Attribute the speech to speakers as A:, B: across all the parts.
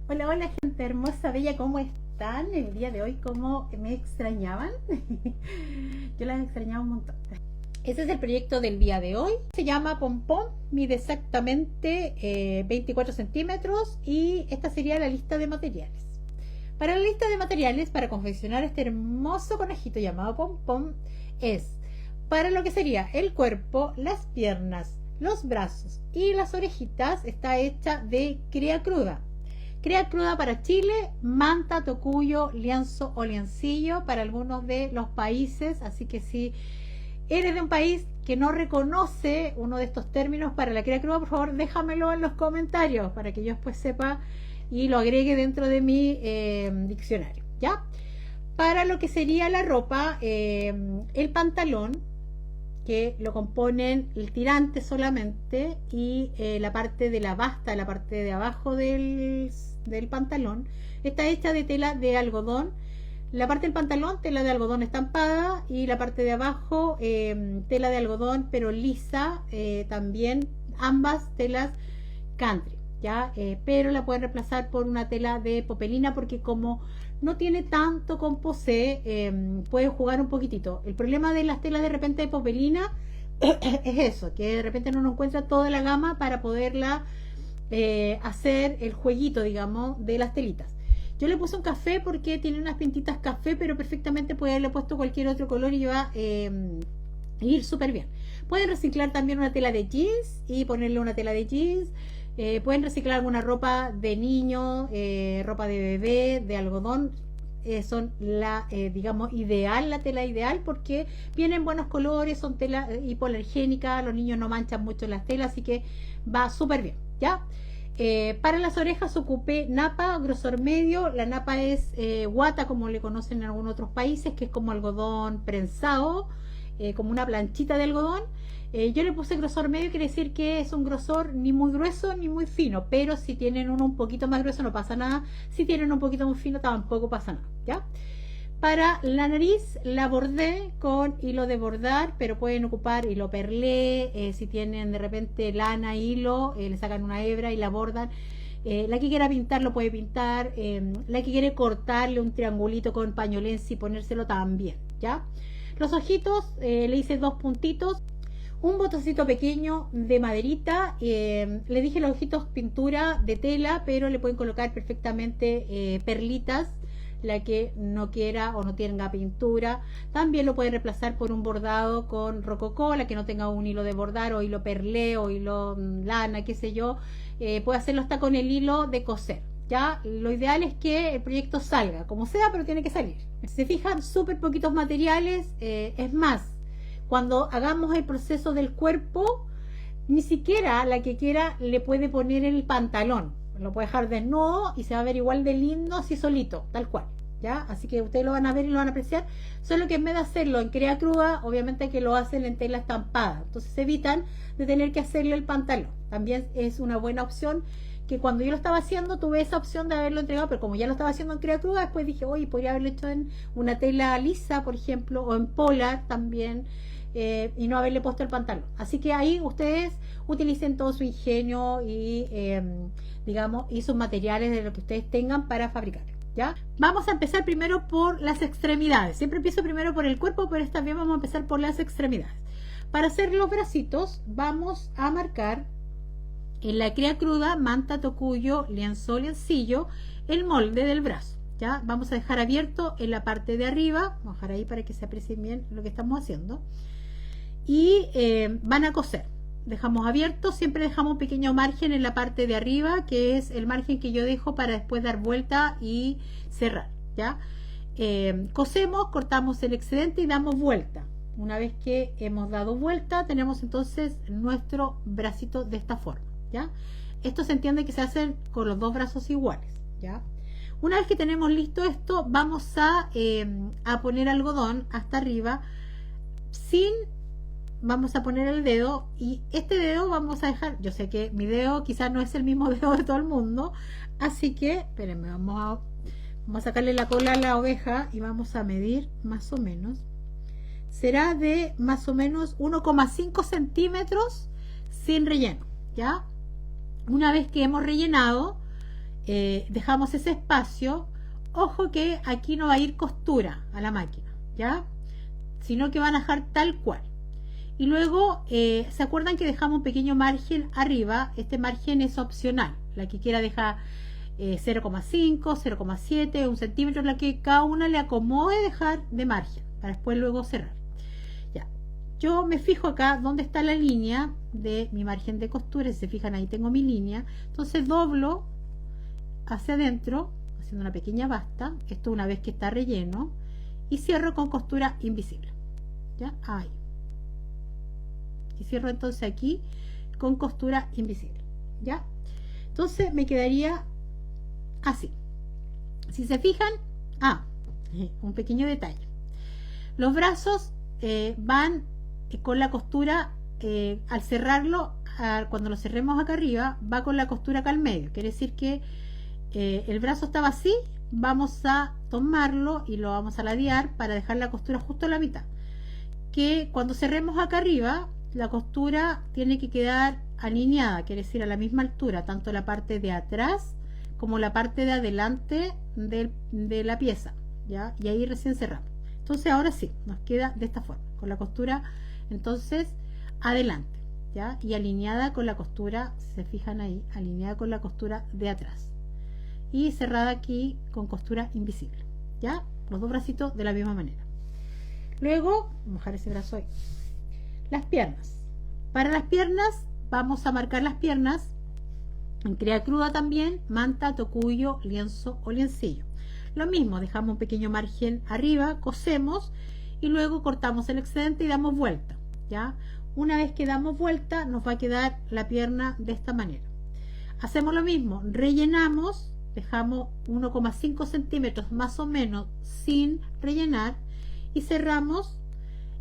A: Hola, hola gente hermosa, bella, ¿cómo están? El día de hoy, ¿cómo me extrañaban? Yo las extrañaba un montón. Ese es el proyecto del día de hoy. Se llama Pompón, mide exactamente 24 centímetros y esta sería la lista de materiales. Para la lista de materiales, para confeccionar este hermoso conejito llamado Pompón, es para lo que sería el cuerpo, las piernas, los brazos y las orejitas, está hecha de cría cruda. Cría cruda para Chile, manta, tocuyo, lienzo o liancillo para algunos de los países. Así que si eres de un país que no reconoce uno de estos términos para la cría cruda, por favor déjamelo en los comentarios para que yo después sepa y lo agregue dentro de mi diccionario. ¿Ya? Para lo que sería la ropa, el pantalón, que lo componen el tirante solamente y la parte de la basta, la parte de abajo del pantalón, está hecha de tela de algodón. La parte del pantalón, tela de algodón estampada, y la parte de abajo, tela de algodón pero lisa, también ambas telas country, ¿ya? Pero la pueden reemplazar por una tela de popelina porque como no tiene tanto composé, puede jugar un poquitito. El problema de las telas de repente de popelina es eso, que de repente no encuentra toda la gama para poderla hacer el jueguito, digamos, de las telitas. Yo le puse un café porque tiene unas pintitas café, pero perfectamente puede haberle puesto cualquier otro color y va ir súper bien. Pueden reciclar también una tela de jeans y ponerle una tela de jeans. Pueden reciclar alguna ropa de niño, ropa de bebé, de algodón. Son la, digamos, ideal, la tela ideal, porque vienen buenos colores, son tela hipoalergénica, los niños no manchan mucho las telas, así que va súper bien, ¿ya? Para las orejas ocupé napa, grosor medio. La napa es guata, como le conocen en algunos otros países, que es como algodón prensado, como una planchita de algodón. Yo le puse grosor medio, quiere decir que es un grosor ni muy grueso ni muy fino, pero si tienen uno un poquito más grueso no pasa nada, si tienen un poquito muy fino tampoco pasa nada, ¿ya? Para la nariz la bordé con hilo de bordar, pero pueden ocupar hilo perlé, si tienen de repente lana, hilo, le sacan una hebra y la bordan. La que quiera pintar lo puede pintar, la que quiere cortarle un triangulito con pañolense y ponérselo también, ¿ya? Los ojitos, le hice dos puntitos, un botoncito pequeño de maderita, le dije los ojitos pintura de tela, pero le pueden colocar perfectamente perlitas, la que no quiera o no tenga pintura. También lo pueden reemplazar por un bordado con rococó, la que no tenga un hilo de bordar o hilo perlé o hilo lana, qué sé yo, puede hacerlo hasta con el hilo de coser. Ya, lo ideal es que el proyecto salga, como sea, pero tiene que salir. Si se fijan, súper poquitos materiales, es más, cuando hagamos el proceso del cuerpo, ni siquiera la que quiera le puede poner el pantalón, lo puede dejar desnudo y se va a ver igual de lindo así solito, tal cual, ¿ya? Así que ustedes lo van a ver y lo van a apreciar, solo que en vez de hacerlo en cría cruda, obviamente que lo hacen en tela estampada, entonces evitan de tener que hacerle el pantalón. También es una buena opción, que cuando yo lo estaba haciendo tuve esa opción de haberlo entregado, pero como ya lo estaba haciendo en cría cruda, después dije, oye, podría haberlo hecho en una tela lisa, por ejemplo, o en polar también, y no haberle puesto el pantalón. Así que ahí ustedes utilicen todo su ingenio y digamos, y sus materiales de lo que ustedes tengan para fabricar, ¿ya? Vamos a empezar primero por las extremidades. Siempre empiezo primero por el cuerpo, pero esta vez vamos a empezar por las extremidades. Para hacer los bracitos vamos a marcar en la cría cruda, manta, tocuyo, lienzo, liancillo, el molde del brazo, ¿ya? Vamos a dejar abierto en la parte de arriba, vamos a dejar ahí para que se aprecie bien lo que estamos haciendo, y van a coser. Dejamos abierto, siempre dejamos un pequeño margen en la parte de arriba, que es el margen que yo dejo para después dar vuelta y cerrar, ¿ya? Cosemos, cortamos el excedente y damos vuelta. Una vez que hemos dado vuelta, tenemos entonces nuestro bracito de esta forma, ¿ya? Esto se entiende que se hacen con los dos brazos iguales, ¿ya? Una vez que tenemos listo esto, vamos a poner algodón hasta arriba vamos a poner el dedo, y este dedo vamos a dejar, yo sé que mi dedo quizás no es el mismo dedo de todo el mundo, así que espérenme, vamos a sacarle la cola a la oveja y vamos a medir más o menos, será de más o menos 1,5 centímetros sin relleno, ¿ya? Una vez que hemos rellenado, dejamos ese espacio. Ojo que aquí no va a ir costura a la máquina, ¿ya? Sino que van a dejar tal cual. Y luego, ¿se acuerdan que dejamos un pequeño margen arriba? Este margen es opcional. La que quiera dejar 0,5, 0,7, 1 centímetro, la que cada una le acomode dejar de margen, para después luego cerrar. Ya. Yo me fijo acá donde está la línea de mi margen de costura. Si se fijan, ahí tengo mi línea. Entonces doblo hacia adentro, haciendo una pequeña basta. Esto una vez que está relleno. Y cierro con costura invisible. ¿Ya? Ahí. Y cierro entonces aquí con costura invisible. ¿Ya? Entonces me quedaría así. Si se fijan, un pequeño detalle. Los brazos van con la costura, al cerrarlo, cuando lo cerremos acá arriba, va con la costura acá al medio. Quiere decir que el brazo estaba así, vamos a tomarlo y lo vamos a ladear para dejar la costura justo a la mitad. Que cuando cerremos acá arriba, la costura tiene que quedar alineada, quiere decir a la misma altura, tanto la parte de atrás como la parte de adelante de la pieza, ¿ya? Y ahí recién cerramos. Entonces ahora sí, nos queda de esta forma, con la costura entonces adelante, ¿ya? Y alineada con la costura, si se fijan ahí, alineada con la costura de atrás. Y cerrada aquí con costura invisible, ¿ya? Los dos bracitos de la misma manera. Luego, mojar ese brazo ahí. Las piernas. Para las piernas, vamos a marcar las piernas en crea cruda también, manta, tocuyo, lienzo o liencillo. Lo mismo, dejamos un pequeño margen arriba, cosemos y luego cortamos el excedente y damos vuelta, ¿ya? Una vez que damos vuelta, nos va a quedar la pierna de esta manera. Hacemos lo mismo, rellenamos, dejamos 1,5 centímetros más o menos sin rellenar y cerramos.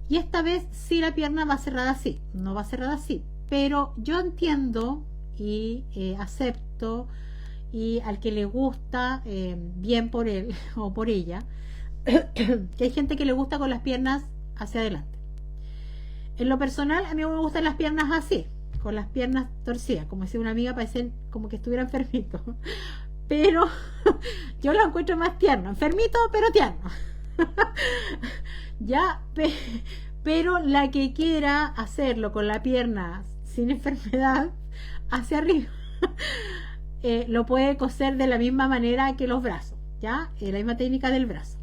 A: Y esta vez sí la pierna va cerrada así, no va cerrada así, pero yo entiendo y acepto, y al que le gusta, bien por él o por ella, que hay gente que le gusta con las piernas hacia adelante. En lo personal, a mí me gustan las piernas así, con las piernas torcidas, como decía una amiga, parecen como que estuviera enfermito, pero yo lo encuentro más tierno, enfermito pero tierno. Ya, pero la que quiera hacerlo con la pierna sin enfermedad hacia arriba, lo puede coser de la misma manera que los brazos, ya, la misma técnica del brazo.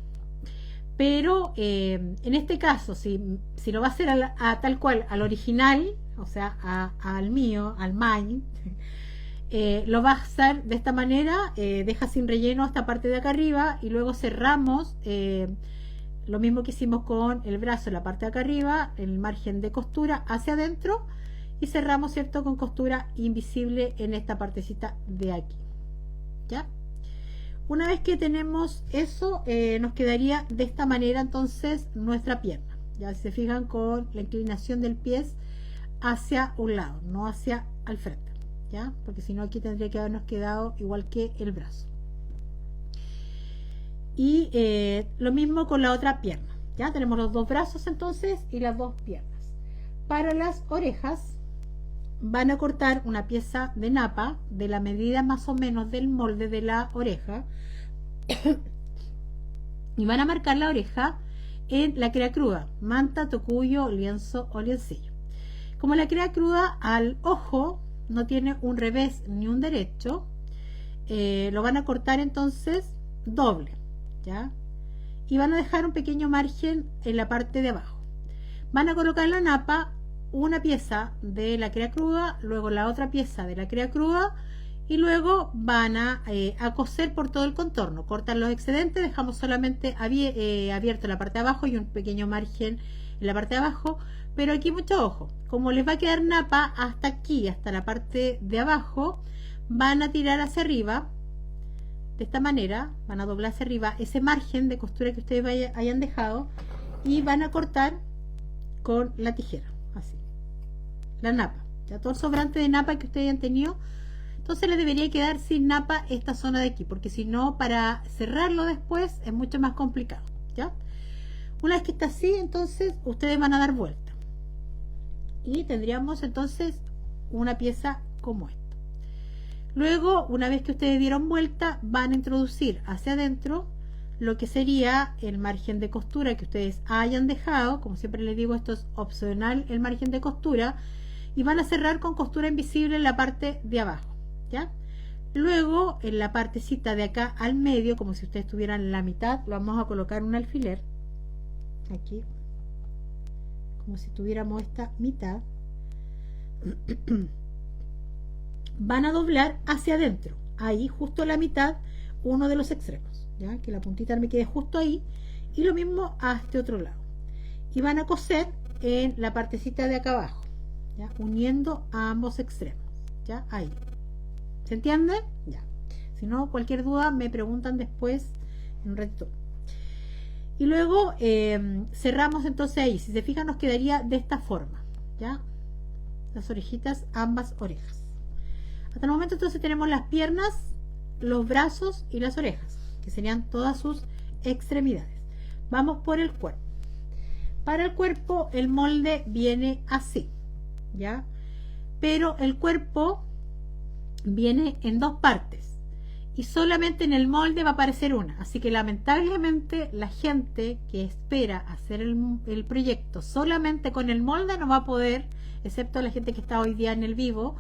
A: Pero en este caso, si lo va a hacer tal cual al original, o sea, al mío, al mine, lo va a hacer de esta manera, deja sin relleno esta parte de acá arriba y luego cerramos. Lo mismo que hicimos con el brazo, la parte de acá arriba, el margen de costura hacia adentro y cerramos, ¿cierto?, con costura invisible en esta partecita de aquí, ¿ya? Una vez que tenemos eso, nos quedaría de esta manera entonces nuestra pierna, ya si se fijan, con la inclinación del pie hacia un lado, no hacia al frente, ¿ya? Porque si no aquí tendría que habernos quedado igual que el brazo. Y lo mismo con la otra pierna. Ya tenemos los dos brazos entonces y las dos piernas. Para las orejas van a cortar una pieza de napa de la medida más o menos del molde de la oreja y van a marcar la oreja en la crea cruda, manta, tocuyo, lienzo o liencillo. Como la crea cruda al ojo no tiene un revés ni un derecho, lo van a cortar entonces doble, ¿ya? Y van a dejar un pequeño margen en la parte de abajo. Van a colocar en la napa una pieza de la crea cruda, luego la otra pieza de la crea cruda y luego van a coser por todo el contorno. Cortan los excedentes, dejamos solamente abierto la parte de abajo y un pequeño margen en la parte de abajo, pero aquí mucho ojo, como les va a quedar napa hasta aquí, hasta la parte de abajo, van a tirar hacia arriba de esta manera, van a doblar hacia arriba ese margen de costura que ustedes hayan dejado y van a cortar con la tijera, así, la napa, ya todo el sobrante de napa que ustedes hayan tenido. Entonces les debería quedar sin napa esta zona de aquí, porque si no, para cerrarlo después es mucho más complicado, ¿ya? Una vez que está así, entonces ustedes van a dar vuelta y tendríamos entonces una pieza como esta. Luego, una vez que ustedes dieron vuelta, van a introducir hacia adentro lo que sería el margen de costura que ustedes hayan dejado. Como siempre les digo, esto es opcional, el margen de costura, y van a cerrar con costura invisible en la parte de abajo, ¿ya? Luego, en la partecita de acá al medio, como si ustedes tuvieran la mitad, vamos a colocar un alfiler aquí, como si tuviéramos esta mitad. Van a doblar hacia adentro, ahí justo la mitad, uno de los extremos, ya que la puntita me quede justo ahí, y lo mismo a este otro lado, y van a coser en la partecita de acá abajo, ¿ya? Uniendo a ambos extremos, ya ahí. ¿Se entiende? Ya. Si no, cualquier duda me preguntan después en un ratito. Y luego cerramos entonces ahí. Si se fijan, nos quedaría de esta forma, ¿ya? Las orejitas, ambas orejas. Hasta el momento entonces tenemos las piernas, los brazos y las orejas, que serían todas sus extremidades. Vamos por el cuerpo. Para el cuerpo el molde viene así, ¿ya? Pero el cuerpo viene en dos partes y solamente en el molde va a aparecer una, así que lamentablemente la gente que espera hacer el proyecto solamente con el molde no va a poder, excepto la gente que está hoy día en el vivo,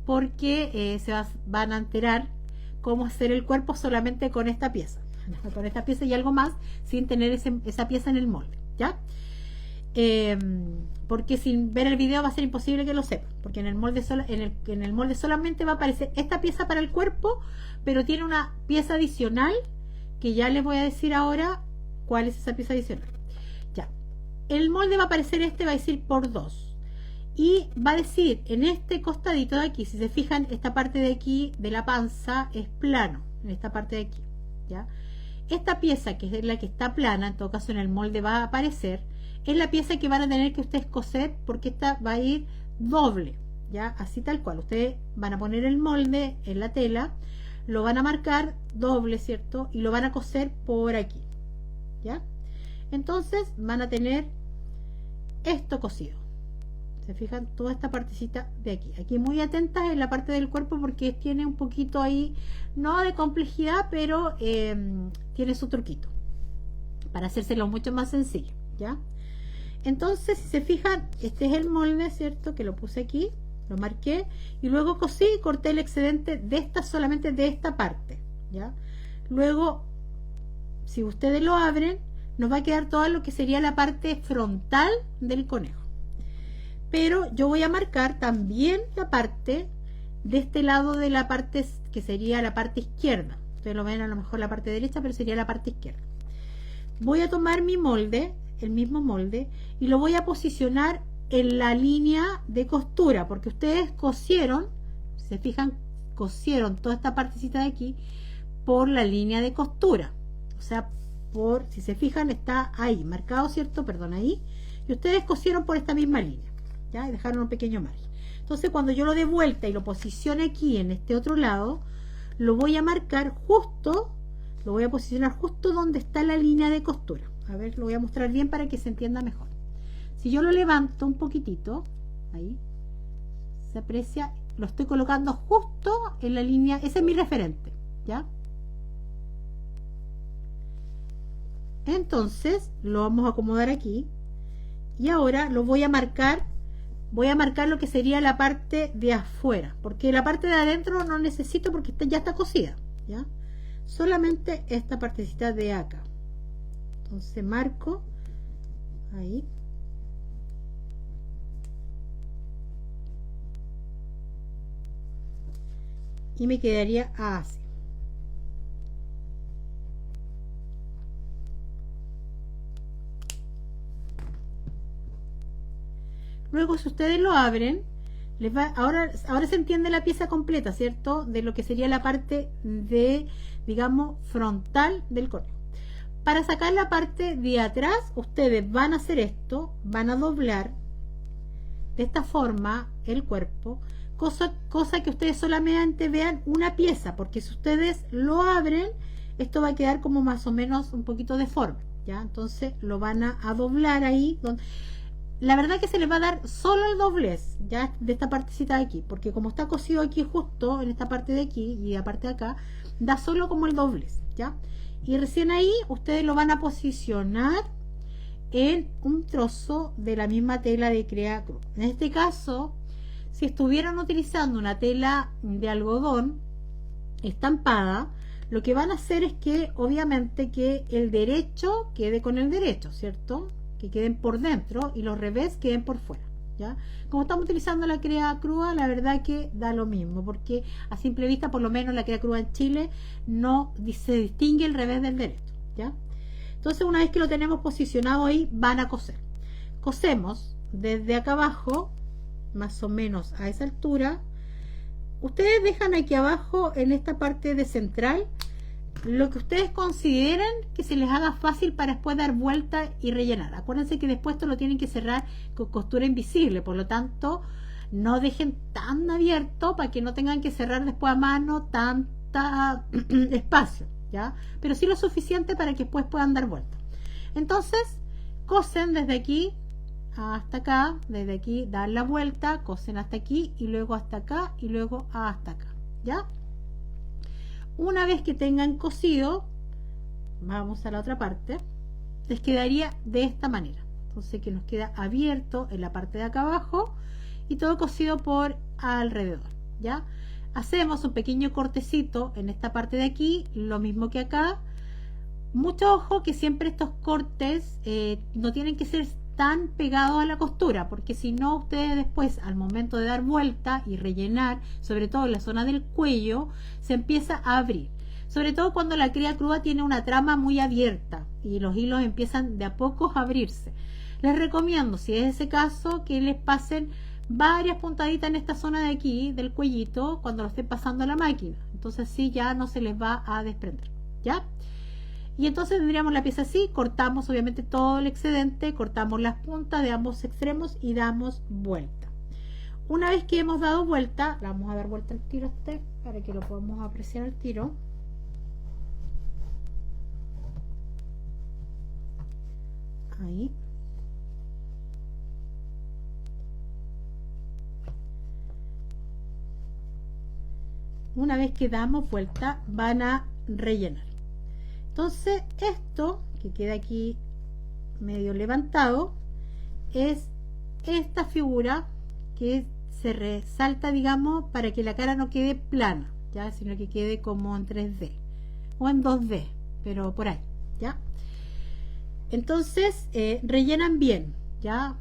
A: porque van a enterar cómo hacer el cuerpo solamente con esta pieza y algo más, sin tener esa pieza en el molde, ¿ya? Porque sin ver el video va a ser imposible que lo sepan, porque en el molde solamente va a aparecer esta pieza para el cuerpo, pero tiene una pieza adicional que ya les voy a decir ahora cuál es esa pieza adicional. Ya, el molde va a aparecer, va a decir por 2 y va a decir en este costadito de aquí, si se fijan, esta parte de aquí de la panza es plano, en esta parte de aquí, ¿ya? Esta pieza, que es la que está plana, en todo caso en el molde va a aparecer, es la pieza que van a tener que ustedes coser, porque esta va a ir doble, ya, así tal cual. Ustedes van a poner el molde en la tela, lo van a marcar doble, ¿cierto? Y lo van a coser por aquí, ya. Entonces van a tener esto cosido. Se fijan, toda esta partecita de aquí. Aquí muy atentas en la parte del cuerpo, porque tiene un poquito ahí, no de complejidad, pero tiene su truquito para hacérselo mucho más sencillo, ¿ya? Entonces, si se fijan, este es el molde, ¿cierto? Que lo puse aquí, lo marqué, y luego cosí y corté el excedente de esta, solamente de esta parte, ¿ya? Luego, si ustedes lo abren, nos va a quedar todo lo que sería la parte frontal del conejo. Pero yo voy a marcar también la parte de este lado de la parte que sería la parte izquierda. Ustedes lo ven a lo mejor la parte derecha, pero sería la parte izquierda. Voy a tomar mi molde, el mismo molde, y lo voy a posicionar en la línea de costura, porque ustedes cosieron, si se fijan, cosieron toda esta partecita de aquí por la línea de costura, o sea, si se fijan, está ahí marcado, ¿cierto? Perdón, ahí, y ustedes cosieron por esta misma línea, ¿ya? Y dejaron un pequeño margen. Entonces, cuando yo lo dé vuelta y lo posicione aquí en este otro lado, lo voy a marcar justo, lo voy a posicionar justo donde está la línea de costura. A ver, lo voy a mostrar bien para que se entienda mejor. Si yo lo levanto un poquitito, ahí, se aprecia, lo estoy colocando justo en la línea, ese es mi referente, ¿ya? Entonces, lo vamos a acomodar aquí, y ahora lo voy a marcar lo que sería la parte de afuera, porque la parte de adentro no necesito, porque ya está cosida, ¿ya? Solamente esta partecita de acá. Entonces marco ahí, y me quedaría así. Luego, si ustedes lo abren, ahora se entiende la pieza completa, ¿cierto? De lo que sería la parte de, digamos, frontal del conejo. Para sacar la parte de atrás, ustedes van a hacer esto, van a doblar de esta forma el cuerpo, cosa que ustedes solamente vean una pieza, porque si ustedes lo abren, esto va a quedar como más o menos un poquito deforme, ¿ya? Entonces lo van a doblar ahí. la verdad que se les va a dar solo el doblez, ya de esta partecita de aquí, porque como está cosido aquí justo en esta parte de aquí y aparte de acá, da solo como el doblez, ya. Y recién ahí ustedes lo van a posicionar en un trozo de la misma tela de Crea Cruz. En este caso, si estuvieran utilizando una tela de algodón estampada, lo que van a hacer es que obviamente que el derecho quede con el derecho, ¿cierto? Que queden por dentro y los revés queden por fuera, ¿ya? Como estamos utilizando la Crea Crua, la verdad que da lo mismo, porque a simple vista, por lo menos la Crea Crua en Chile, no se distingue el revés del derecho, ¿ya? Entonces, una vez que lo tenemos posicionado ahí, van a coser. Cosemos desde acá abajo, más o menos a esa altura. Ustedes dejan aquí abajo, en esta parte de central, lo que ustedes consideren que se les haga fácil para después dar vuelta y rellenar. Acuérdense que después esto lo tienen que cerrar con costura invisible, por lo tanto no dejen tan abierto para que no tengan que cerrar después a mano tanta espacio, ¿ya? Pero sí lo suficiente para que después puedan dar vuelta. Entonces cosen desde aquí hasta acá, desde aquí dan la vuelta, cosen hasta aquí y luego hasta acá y luego hasta acá, ¿ya? Una vez que tengan cosido, vamos a la otra parte, les quedaría de esta manera. Entonces que nos queda abierto en la parte de acá abajo y todo cosido por alrededor, ¿ya? Hacemos un pequeño cortecito en esta parte de aquí, lo mismo que acá. Mucho ojo que siempre estos cortes no tienen que ser tan pegados a la costura, porque si no ustedes después al momento de dar vuelta y rellenar, sobre todo en la zona del cuello, se empieza a abrir, sobre todo cuando la Crea Crua tiene una trama muy abierta y los hilos empiezan de a poco a abrirse. Les recomiendo, si es ese caso, que les pasen varias puntaditas en esta zona de aquí del cuellito cuando lo estén pasando a la máquina, entonces sí ya no se les va a desprender, ¿ya? Y entonces tendríamos la pieza así, cortamos obviamente todo el excedente, cortamos las puntas de ambos extremos y damos vuelta. Una vez que hemos dado vuelta, le vamos a dar vuelta al tiro para que lo podamos apreciar al tiro. Ahí. Una vez que damos vuelta, van a rellenar. Entonces esto que queda aquí medio levantado es esta figura que se resalta, digamos, para que la cara no quede plana, ya, sino que quede como en 3D o en 2D, pero por ahí, ya. Entonces rellenan bien, ya.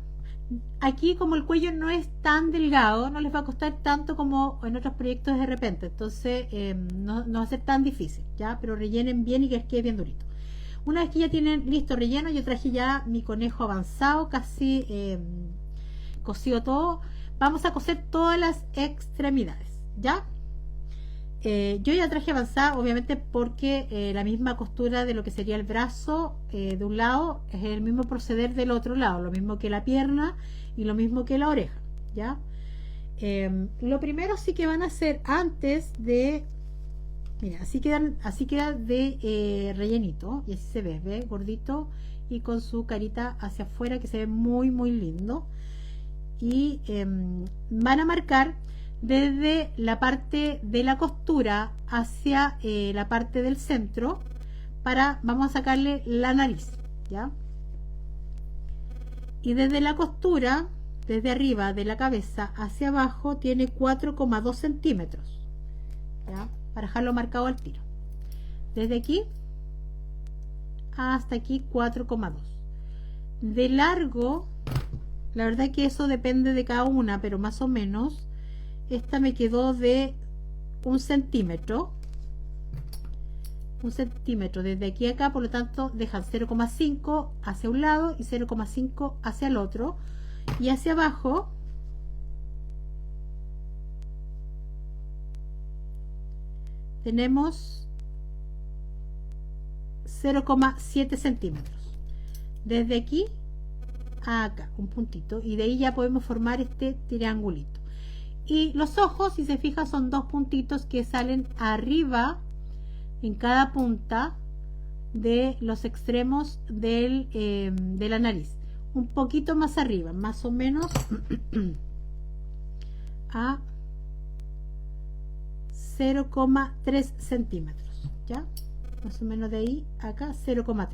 A: Aquí como el cuello no es tan delgado, no les va a costar tanto como en otros proyectos de repente, entonces no va a ser tan difícil, ya, pero rellenen bien y que les quede bien durito. Una vez que ya tienen listo relleno, yo traje ya mi conejo avanzado, casi cosido todo. Vamos a coser todas las extremidades, ya. Yo ya traje avanzada, obviamente, porque la misma costura de lo que sería el brazo de un lado es el mismo proceder del otro lado, lo mismo que la pierna y lo mismo que la oreja, ¿ya? Lo primero sí que van a hacer antes de, mira, así queda de rellenito, y así se ve gordito y con su carita hacia afuera, que se ve muy muy lindo. Y van a marcar desde la parte de la costura hacia la parte del centro, vamos a sacarle la nariz, ¿ya? Y desde la costura, desde arriba de la cabeza hacia abajo, tiene 4,2 centímetros, ¿ya? Para dejarlo marcado al tiro. Desde aquí hasta aquí 4,2 de largo. La verdad que eso depende de cada una, pero más o menos esta me quedó de 1 centímetro. 1 centímetro desde aquí a acá, por lo tanto dejan 0,5 hacia un lado y 0,5 hacia el otro, y hacia abajo tenemos 0,7 centímetros desde aquí a acá, un puntito, y de ahí ya podemos formar este triangulito. Y los ojos, si se fijan, son dos puntitos que salen arriba en cada punta de los extremos de la nariz. un poquito más arriba, más o menos a 0,3 centímetros, ¿ya? Más o menos de ahí acá 0,3.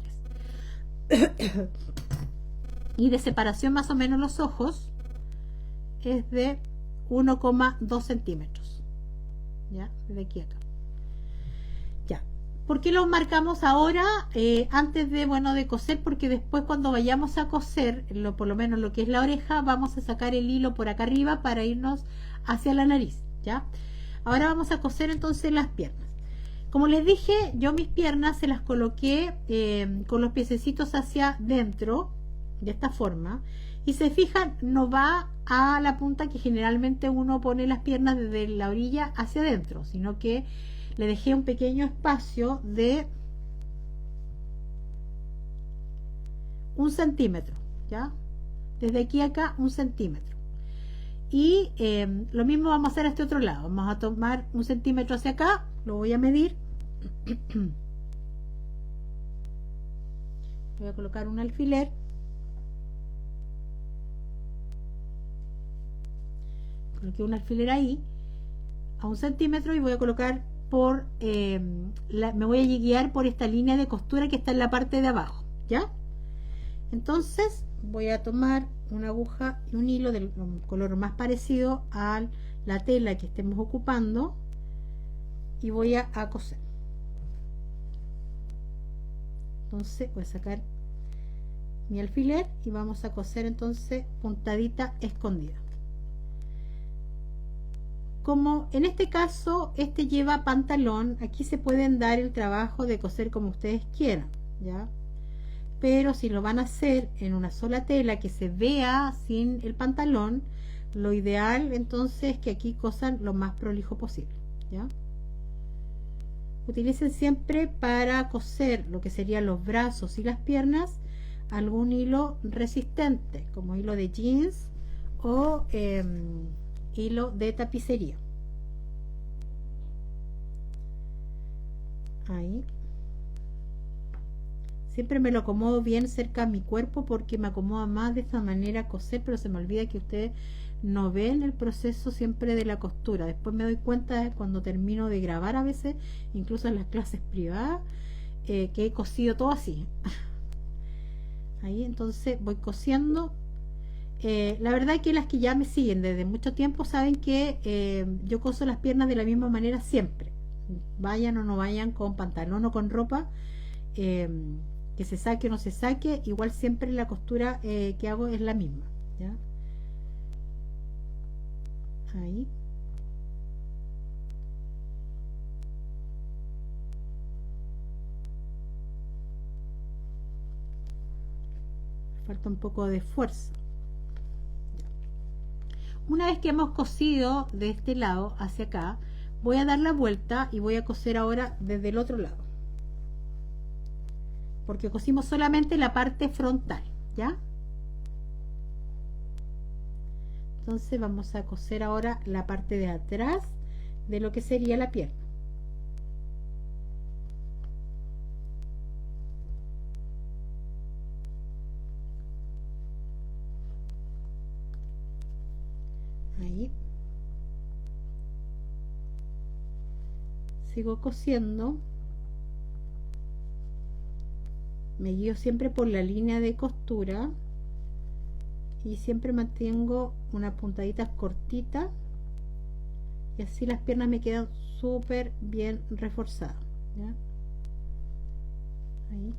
A: Y de separación más o menos los ojos es de 1,2 centímetros, ¿ya? Desde aquí a acá. Ya. ¿Por qué lo marcamos ahora? Antes de, bueno, de coser, porque después cuando vayamos a coser, por lo menos lo que es la oreja, vamos a sacar el hilo por acá arriba para irnos hacia la nariz, ¿ya? Ahora vamos a coser entonces las piernas. Como les dije, yo mis piernas se las coloqué con los piececitos hacia dentro, de esta forma. Y se fijan, no va a la punta que generalmente uno pone las piernas desde la orilla hacia adentro, sino que le dejé un pequeño espacio de 1 centímetro, ¿ya? Desde aquí a acá 1 centímetro. Y lo mismo vamos a hacer a este otro lado. Vamos a tomar 1 centímetro hacia acá, lo voy a medir. Voy a colocar un alfiler. Coloqué un alfiler ahí a 1 centímetro y voy a colocar por me voy a guiar por esta línea de costura que está en la parte de abajo, ¿ya? Entonces voy a tomar una aguja y un hilo del color más parecido a la tela que estemos ocupando y voy a coser. Entonces voy a sacar mi alfiler y vamos a coser entonces puntadita escondida. Como en este caso este lleva pantalón, aquí se pueden dar el trabajo de coser como ustedes quieran, ¿ya? Pero si lo van a hacer en una sola tela que se vea sin el pantalón, lo ideal entonces es que aquí cosan lo más prolijo posible, ¿ya? Utilicen siempre para coser lo que serían los brazos y las piernas algún hilo resistente, como hilo de jeans o hilo de tapicería. Ahí. Siempre me lo acomodo bien cerca a mi cuerpo porque me acomoda más de esta manera coser, pero se me olvida que ustedes no ven el proceso siempre de la costura. Después me doy cuenta cuando termino de grabar a veces, incluso en las clases privadas, que he cosido todo así. Ahí entonces voy cosiendo. La verdad que las que ya me siguen desde mucho tiempo saben que yo coso las piernas de la misma manera siempre, vayan o no vayan con pantalón o con ropa, que se saque o no se saque, igual siempre la costura que hago es la misma, ¿ya? Ahí. Falta un poco de fuerza. Una vez que hemos cosido de este lado hacia acá, voy a dar la vuelta y voy a coser ahora desde el otro lado, porque cosimos solamente la parte frontal, ¿ya? Entonces vamos a coser ahora la parte de atrás de lo que sería la pierna. Ahí. Sigo cosiendo. Me guío siempre por la línea de costura y siempre mantengo unas puntaditas cortitas y así las piernas me quedan súper bien reforzadas, ¿ya? Ahí.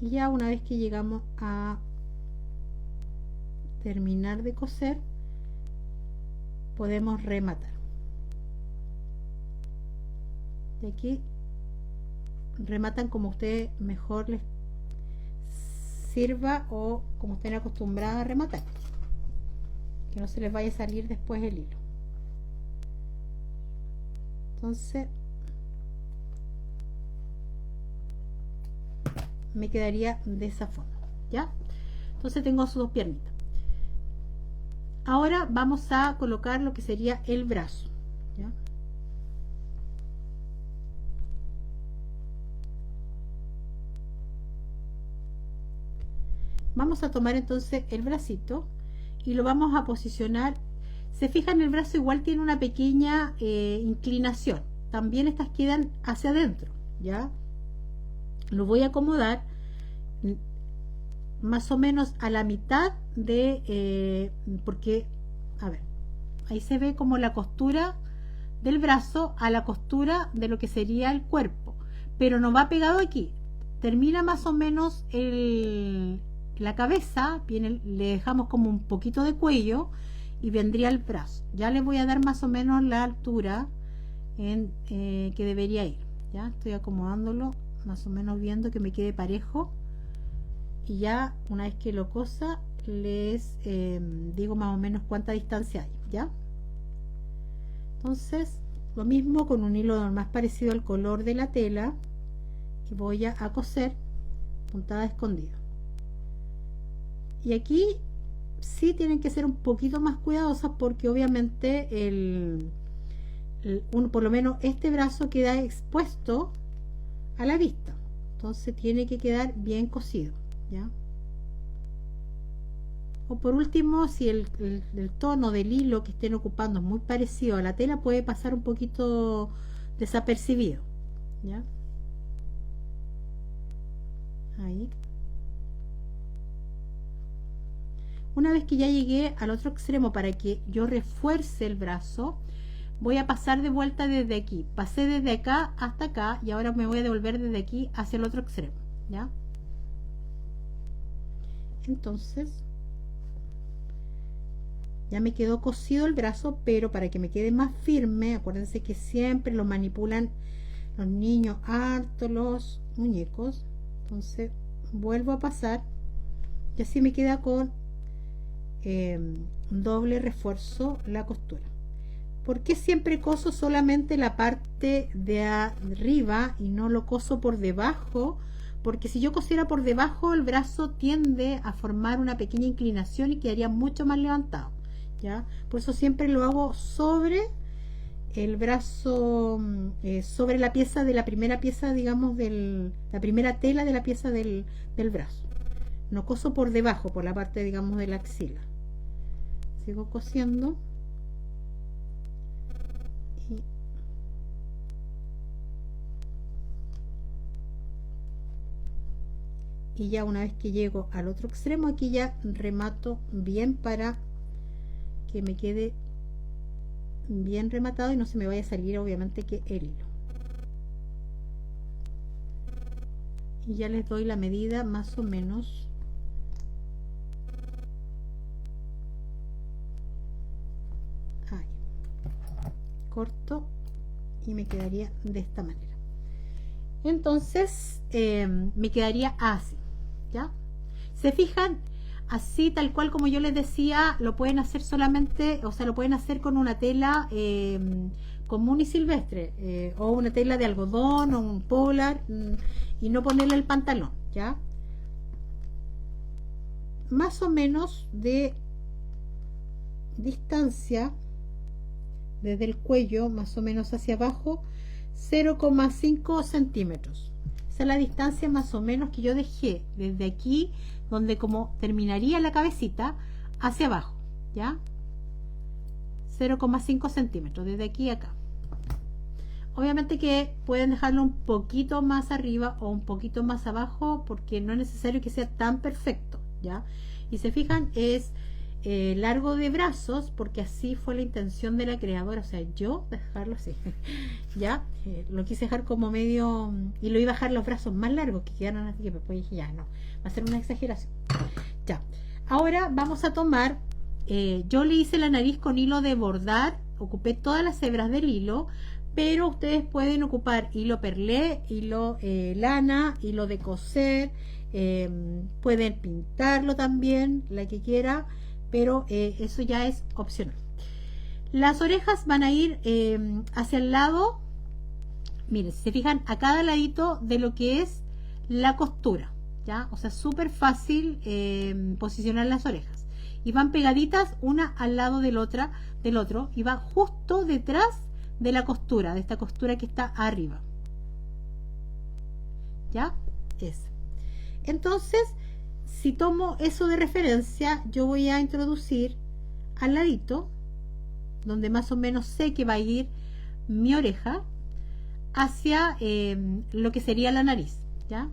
A: Y ya una vez que llegamos a terminar de coser, podemos rematar. Y aquí rematan como ustedes mejor les sirva o como estén acostumbrados a rematar, que no se les vaya a salir después el hilo. Entonces me quedaría de esa forma, ¿ya? Entonces tengo sus dos piernitas. Ahora vamos a colocar lo que sería el brazo, ¿ya? Vamos a tomar entonces el bracito y lo vamos a posicionar. Se fijan, el brazo igual tiene una pequeña inclinación. También estas quedan hacia adentro, ¿ya? Lo voy a acomodar más o menos a la mitad de, porque, a ver, ahí se ve como la costura del brazo a la costura de lo que sería el cuerpo, pero no va pegado aquí. Termina más o menos la cabeza, le dejamos como un poquito de cuello y vendría el brazo. Ya le voy a dar más o menos la altura que debería ir. Ya estoy acomodándolo más o menos, viendo que me quede parejo, y ya una vez que lo cosa les digo más o menos cuánta distancia hay. Ya, entonces lo mismo con un hilo más parecido al color de la tela, y voy a coser puntada escondida. Y aquí sí tienen que ser un poquito más cuidadosas, porque obviamente por lo menos este brazo queda expuesto a la vista, entonces tiene que quedar bien cosido, ¿ya? O por último, si el tono del hilo que estén ocupando es muy parecido a la tela, puede pasar un poquito desapercibido, ¿ya? Ahí. Una vez que ya llegué al otro extremo, para que yo refuerce el brazo, voy a pasar de vuelta desde aquí. Pasé desde acá hasta acá y ahora me voy a devolver desde aquí hacia el otro extremo, ¿ya? Entonces ya me quedó cosido el brazo, pero para que me quede más firme, acuérdense que siempre lo manipulan los niños harto, los muñecos. Entonces vuelvo a pasar y así me queda con doble refuerzo la costura. ¿Por qué siempre coso solamente la parte de arriba y no lo coso por debajo? Porque si yo cosiera por debajo, el brazo tiende a formar una pequeña inclinación y quedaría mucho más levantado, ¿ya? Por eso siempre lo hago sobre el brazo, sobre la pieza de la primera pieza, digamos, la primera tela de la pieza del brazo. No coso por debajo, por la parte, digamos, de la axila. Sigo cosiendo. Y ya una vez que llego al otro extremo, aquí ya remato bien para que me quede bien rematado y no se me vaya a salir obviamente que el hilo. Y ya les doy la medida más o menos. Ahí. Corto y me quedaría de esta manera. Entonces me quedaría así, ¿ya? Se fijan, así tal cual como yo les decía, lo pueden hacer solamente, o sea, lo pueden hacer con una tela común y silvestre, o una tela de algodón o un polar, y no ponerle el pantalón, ¿ya? Más o menos de distancia desde el cuello, más o menos hacia abajo, 0,5 centímetros. Esa es la distancia más o menos que yo dejé desde aquí, donde como terminaría la cabecita, hacia abajo, ¿ya? 0,5 centímetros desde aquí a acá. Obviamente que pueden dejarlo un poquito más arriba o un poquito más abajo, porque no es necesario que sea tan perfecto, ¿ya? Y se fijan, es largo de brazos, porque así fue la intención de la creadora, o sea, yo dejarlo así, ya, lo quise dejar como medio, y lo iba a dejar los brazos más largos, que quedaron así, que después dije, ya, no, va a ser una exageración. Ya, ahora vamos a tomar, yo le hice la nariz con hilo de bordar, ocupé todas las hebras del hilo, pero ustedes pueden ocupar hilo perlé, hilo lana, hilo de coser, pueden pintarlo también, la que quiera, pero eso ya es opcional. Las orejas van a ir hacia el lado, miren, si se fijan, a cada ladito de lo que es la costura, ¿ya? O sea, súper fácil posicionar las orejas. Y van pegaditas una al lado del otro, y va justo detrás de la costura, de esta costura que está arriba. ¿Ya? Es. Entonces, si tomo eso de referencia, yo voy a introducir al ladito, donde más o menos sé que va a ir mi oreja, hacia lo que sería la nariz, ¿ya?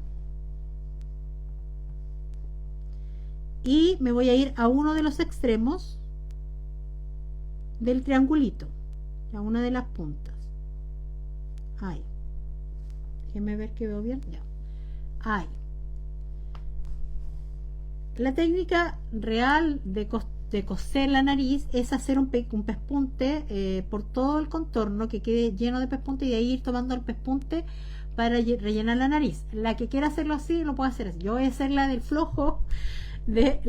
A: Y me voy a ir a uno de los extremos del triangulito, a una de las puntas. Ahí. Déjenme ver que veo bien. Ya. Ahí. La técnica real de coser la nariz es hacer un pespunte por todo el contorno, que quede lleno de pespunte, y de ahí ir tomando el pespunte para rellenar la nariz. La que quiera hacerlo así, lo puede hacer así. Yo voy a hacer la del flojo, de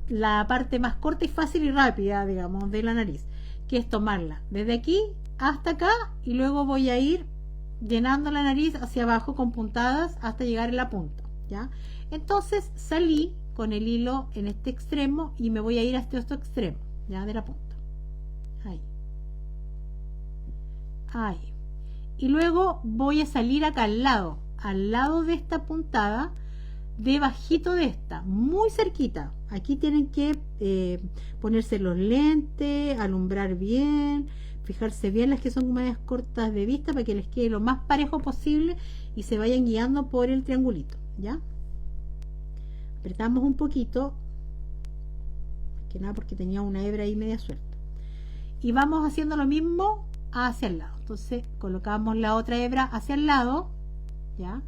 A: la parte más corta y fácil y rápida, digamos, de la nariz, que es tomarla desde aquí hasta acá, y luego voy a ir llenando la nariz hacia abajo con puntadas hasta llegar a la punta, ¿ya? Entonces salí con el hilo en este extremo y me voy a ir hasta este extremo, ya, de la punta. Ahí. Ahí. Y luego voy a salir acá al lado de esta puntada, debajito de esta, muy cerquita. Aquí tienen que ponerse los lentes, alumbrar bien, fijarse bien las que son más cortas de vista para que les quede lo más parejo posible y se vayan guiando por el triangulito, ¿ya? Apretamos un poquito, que nada porque tenía una hebra ahí media suelta, y vamos haciendo lo mismo hacia el lado. Entonces colocamos la otra hebra hacia el lado, ¿ya?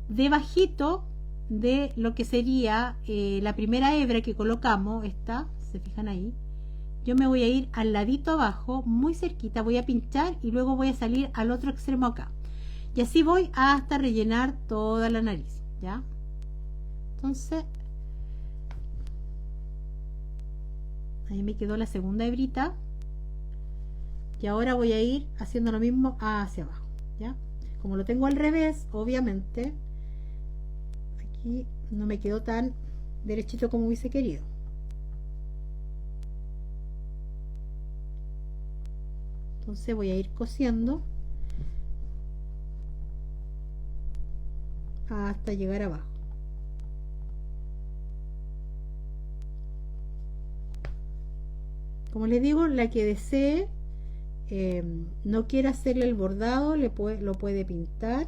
A: Debajito de lo que sería la primera hebra que colocamos, esta, se fijan ahí, yo me voy a ir al ladito abajo, muy cerquita, voy a pinchar y luego voy a salir al otro extremo acá, y así voy hasta rellenar toda la nariz, ¿ya? Entonces ahí me quedó la segunda hebrita, y ahora voy a ir haciendo lo mismo hacia abajo, ¿ya? Como lo tengo al revés, obviamente aquí no me quedó tan derechito como hubiese querido. Entonces voy a ir cosiendo hasta llegar abajo. Como les digo, la que desee, no quiere hacerle el bordado, lo puede pintar,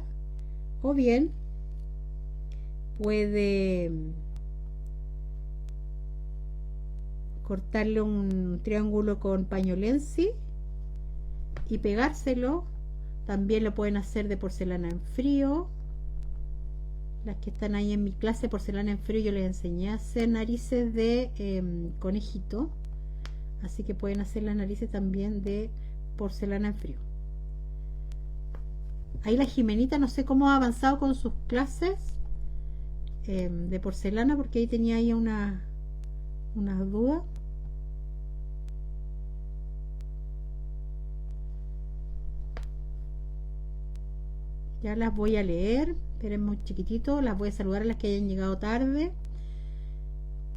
A: o bien puede cortarle un triángulo con pañolensi y pegárselo. También lo pueden hacer de porcelana en frío. Las que están ahí en mi clase porcelana en frío, yo les enseñé a hacer narices de conejito, así que pueden hacer las narices también de porcelana en frío. Ahí la Jimenita no sé cómo ha avanzado con sus clases de porcelana, porque ahí tenía ahí unas dudas. Ya las voy a leer, esperen un chiquitito, las voy a saludar a las que hayan llegado tarde.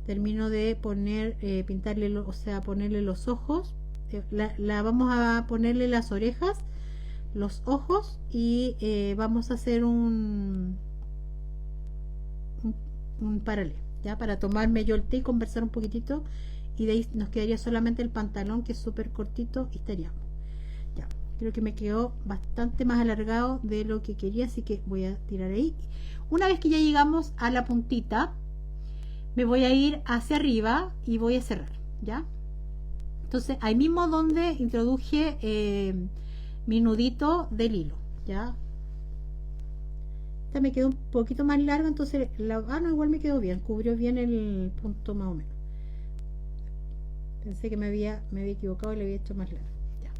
A: Termino de poner, pintarle, o sea, ponerle los ojos. Vamos a ponerle las orejas, los ojos, y vamos a hacer un paralelo, ya, para tomarme yo el té y conversar un poquitito, y de ahí nos quedaría solamente el pantalón, que es súper cortito, y estaríamos. Ya, creo que me quedó bastante más alargado de lo que quería, así que voy a tirar ahí. Una vez que ya llegamos a la puntita, me voy a ir hacia arriba y voy a cerrar, ¿ya? Entonces ahí mismo donde introduje mi nudito del hilo, ¿ya? Esta me quedó un poquito más larga, entonces no, igual me quedó bien, cubrió bien el punto más o menos. Pensé que me había equivocado y le había hecho más larga, ya.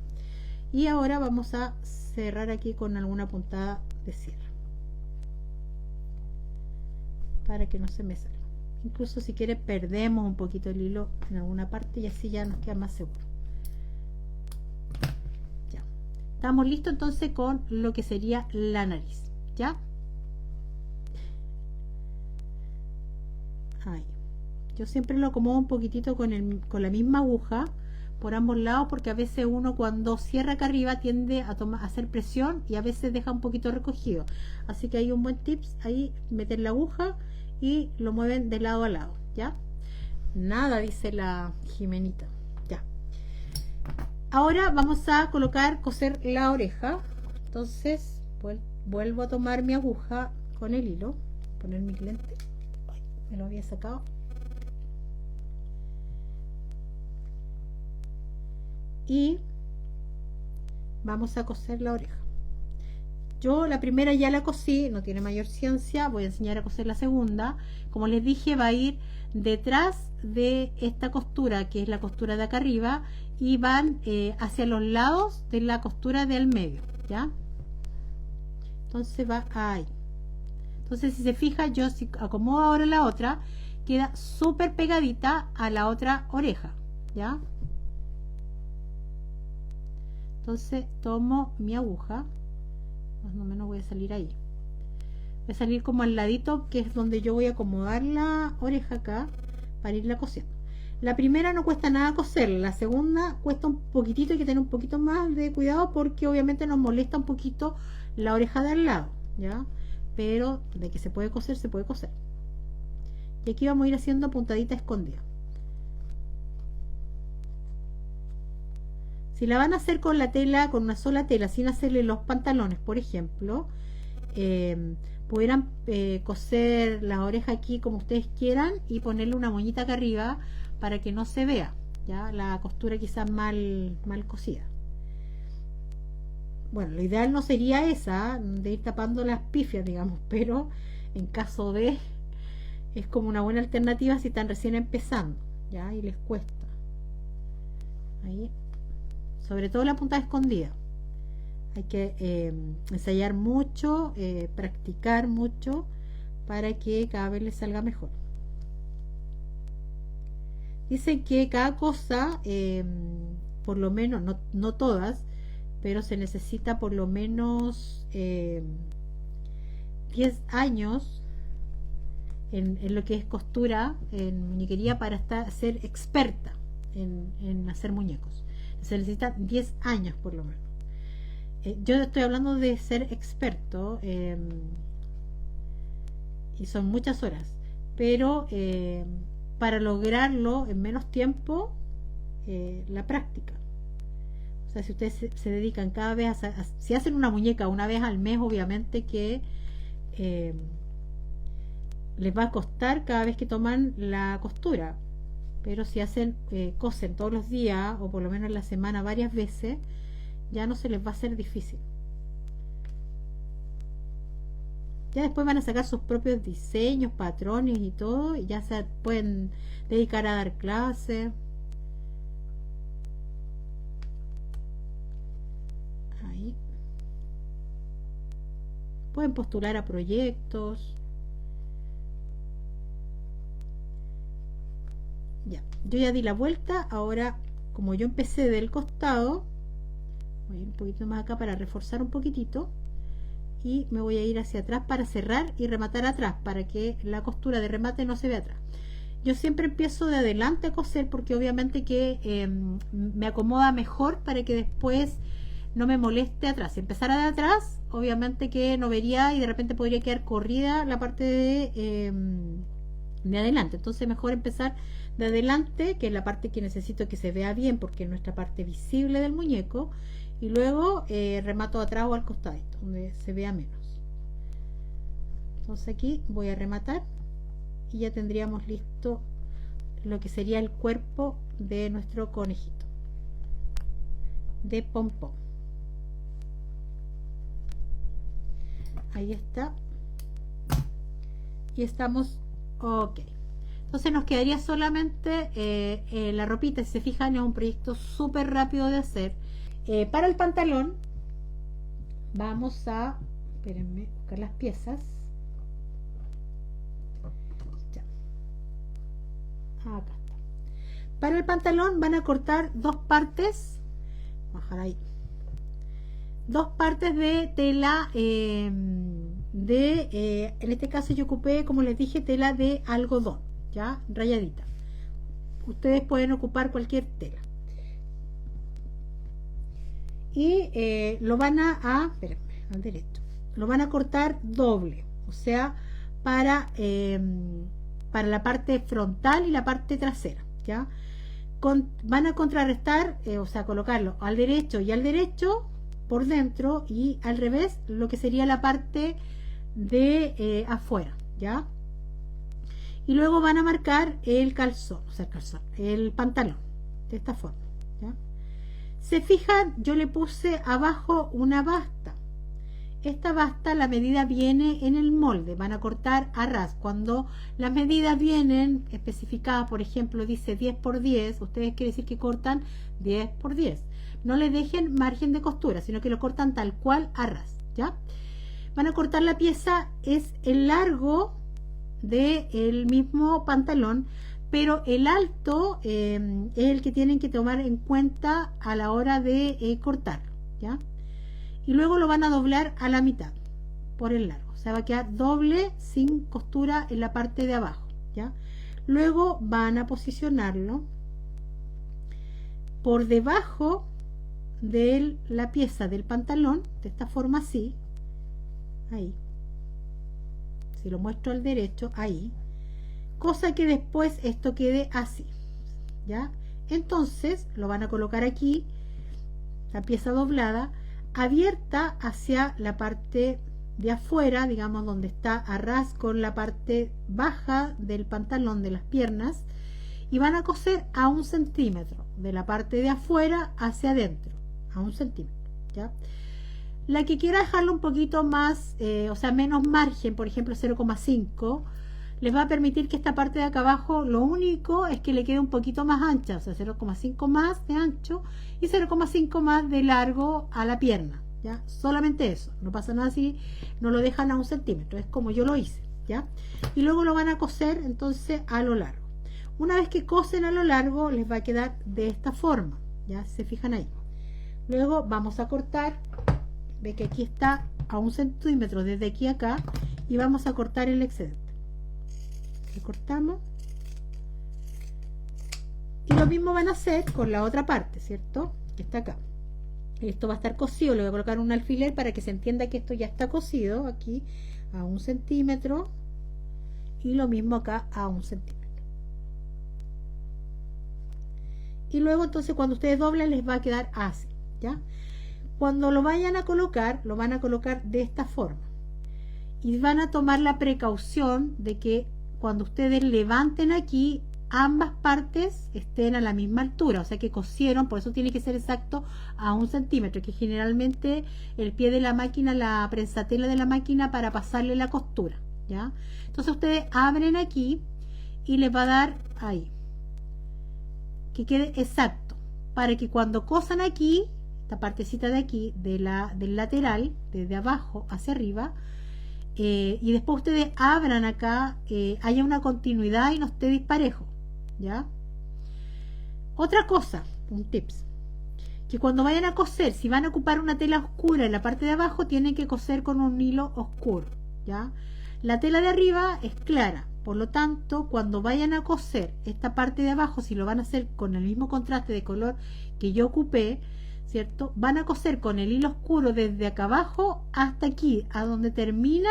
A: Y ahora vamos a cerrar aquí con alguna puntada de cierre para que no se me salga. Incluso si quiere perdemos un poquito el hilo en alguna parte y así ya nos queda más seguro. Ya estamos listos entonces con lo que sería la nariz, ¿ya? Ahí. Yo siempre lo acomodo un poquitito con la misma aguja por ambos lados, porque a veces uno cuando cierra acá arriba tiende a hacer presión y a veces deja un poquito recogido, así que hay un buen tips ahí, meter la aguja y lo mueven de lado a lado, ¿ya? Nada, dice la Jimenita. Ya. Ahora vamos a coser la oreja. Entonces vuelvo a tomar mi aguja con el hilo, poner mi lente. Ay, me lo había sacado. Y vamos a coser la oreja. Yo la primera ya la cosí, no tiene mayor ciencia. Voy a enseñar a coser la segunda. Como les dije, va a ir detrás de esta costura, que es la costura de acá arriba, y van hacia los lados de la costura del medio, ¿ya? Entonces va ahí. Entonces, si se fija, yo si acomodo ahora la otra, queda súper pegadita a la otra oreja, ¿ya? Entonces tomo mi aguja, más o menos voy a salir ahí, voy a salir como al ladito, que es donde yo voy a acomodar la oreja acá para irla cosiendo. La primera no cuesta nada coserla, la segunda cuesta un poquitito, hay que tener un poquito más de cuidado porque obviamente nos molesta un poquito la oreja de al lado, ¿ya? Pero de que se puede coser, se puede coser. Y aquí vamos a ir haciendo puntadita escondida. Si la van a hacer con la tela, con una sola tela, sin hacerle los pantalones, por ejemplo, pudieran coser la oreja aquí como ustedes quieran y ponerle una moñita acá arriba para que no se vea, ¿ya? La costura quizás mal cosida. Bueno, lo ideal no sería esa, de ir tapando las pifias, digamos, pero en caso de, es como una buena alternativa si están recién empezando, ¿ya? Y les cuesta. Ahí. Sobre todo la puntada escondida. Hay que ensayar mucho, practicar mucho para que cada vez les salga mejor. Dicen que cada cosa, por lo menos, no todas, pero se necesita por lo menos 10 años en lo que es costura, en muñequería, para ser experta en hacer muñecos. Se necesita 10 años por lo menos. Yo estoy hablando de ser experto, y son muchas horas, pero para lograrlo en menos tiempo, la práctica. O sea, si ustedes se dedican cada vez si hacen una muñeca una vez al mes, obviamente que les va a costar cada vez que toman la costura. Pero si hacen, cosen todos los días o por lo menos en la semana varias veces, ya no se les va a hacer difícil. Ya después van a sacar sus propios diseños, patrones y todo, y ya se pueden dedicar a dar clases. Ahí. Pueden postular a proyectos. Ya, yo ya di la vuelta. Ahora, como yo empecé del costado, voy a ir un poquito más acá para reforzar un poquitito, y me voy a ir hacia atrás para cerrar y rematar atrás, para que la costura de remate no se vea atrás. Yo siempre empiezo de adelante a coser porque obviamente que me acomoda mejor para que después no me moleste atrás. Si empezara de atrás, obviamente que no vería y de repente podría quedar corrida la parte de adelante. Entonces mejor empezar de adelante, que es la parte que necesito que se vea bien porque es nuestra parte visible del muñeco, y luego remato atrás o al costadito donde se vea menos. Entonces aquí voy a rematar y ya tendríamos listo lo que sería el cuerpo de nuestro conejito de pompón. Ahí está, y estamos ok. Entonces nos quedaría solamente la ropita. Si se fijan, es un proyecto súper rápido de hacer. Para el pantalón vamos a, espérenme, buscar las piezas. Ya. Acá está. Para el pantalón van a cortar dos partes, bajar ahí, dos partes de tela en este caso yo ocupé, como les dije, tela de algodón, ya rayadita. Ustedes pueden ocupar cualquier tela. Y lo van espérenme, al derecho, lo van a cortar doble, o sea, para la parte frontal y la parte trasera, ¿ya? Van a contrarrestar, o sea, colocarlo al derecho y al derecho por dentro, y al revés lo que sería la parte de afuera, ¿ya? Y luego van a marcar el calzón, o sea, el pantalón, de esta forma, ¿ya? Se fijan, yo le puse abajo una basta. Esta basta, la medida viene en el molde, van a cortar a ras. Cuando las medidas vienen especificadas, por ejemplo, dice 10 por 10, ustedes quiere decir que cortan 10 por 10. No le dejen margen de costura, sino que lo cortan tal cual a ras, ¿ya? Van a cortar la pieza, es el largo del mismo pantalón, pero el alto es el que tienen que tomar en cuenta a la hora de cortarlo, ¿ya? Y luego lo van a doblar a la mitad por el largo, o sea, va a quedar doble sin costura en la parte de abajo, ¿ya? Luego van a posicionarlo por debajo de la pieza del pantalón, de esta forma, así, ahí, si lo muestro al derecho, ahí, cosa que después esto quede así, ¿ya? Entonces lo van a colocar aquí, la pieza doblada, abierta hacia la parte de afuera, digamos, donde está a ras con la parte baja del pantalón de las piernas, y van a coser a 1 centímetro de la parte de afuera hacia adentro, a 1 centímetro, ¿ya? La que quiera dejarlo un poquito más, o sea, menos margen, por ejemplo 0,5, les va a permitir que esta parte de acá abajo, lo único es que le quede un poquito más ancha, o sea, 0,5 más de ancho y 0,5 más de largo a la pierna, ¿ya? Solamente eso, no pasa nada si no lo dejan a 1 centímetro, es como yo lo hice, ¿ya? Y luego lo van a coser entonces a lo largo. Una vez que cosen a lo largo, les va a quedar de esta forma, ¿ya? Se fijan ahí. Luego vamos a cortar, ve que aquí está a 1 centímetro desde aquí a acá, y vamos a cortar el excedente. Le cortamos, y lo mismo van a hacer con la otra parte, ¿cierto? Que está acá. Esto va a estar cosido, le voy a colocar un alfiler para que se entienda que esto ya está cosido aquí a 1 centímetro, y lo mismo acá a 1 centímetro. Y luego entonces cuando ustedes doblan les va a quedar así, ¿ya? Cuando lo vayan a colocar, lo van a colocar de esta forma, y van a tomar la precaución de que cuando ustedes levanten aquí, ambas partes estén a la misma altura, o sea que cosieron, por eso tiene que ser exacto a 1 centímetro, que generalmente el pie de la máquina, la prensatela de la máquina, para pasarle la costura, ¿ya? Entonces ustedes abren aquí y les va a dar ahí, que quede exacto, para que cuando cosan aquí, esta partecita de aquí, del lateral, desde abajo hacia arriba, y después ustedes abran acá, haya una continuidad y no esté disparejo, ¿ya? Otra cosa, un tips, que cuando vayan a coser, si van a ocupar una tela oscura en la parte de abajo, tienen que coser con un hilo oscuro, ¿ya? La tela de arriba es clara, por lo tanto, cuando vayan a coser esta parte de abajo, si lo van a hacer con el mismo contraste de color que yo ocupé, ¿cierto? Van a coser con el hilo oscuro desde acá abajo hasta aquí, a donde termina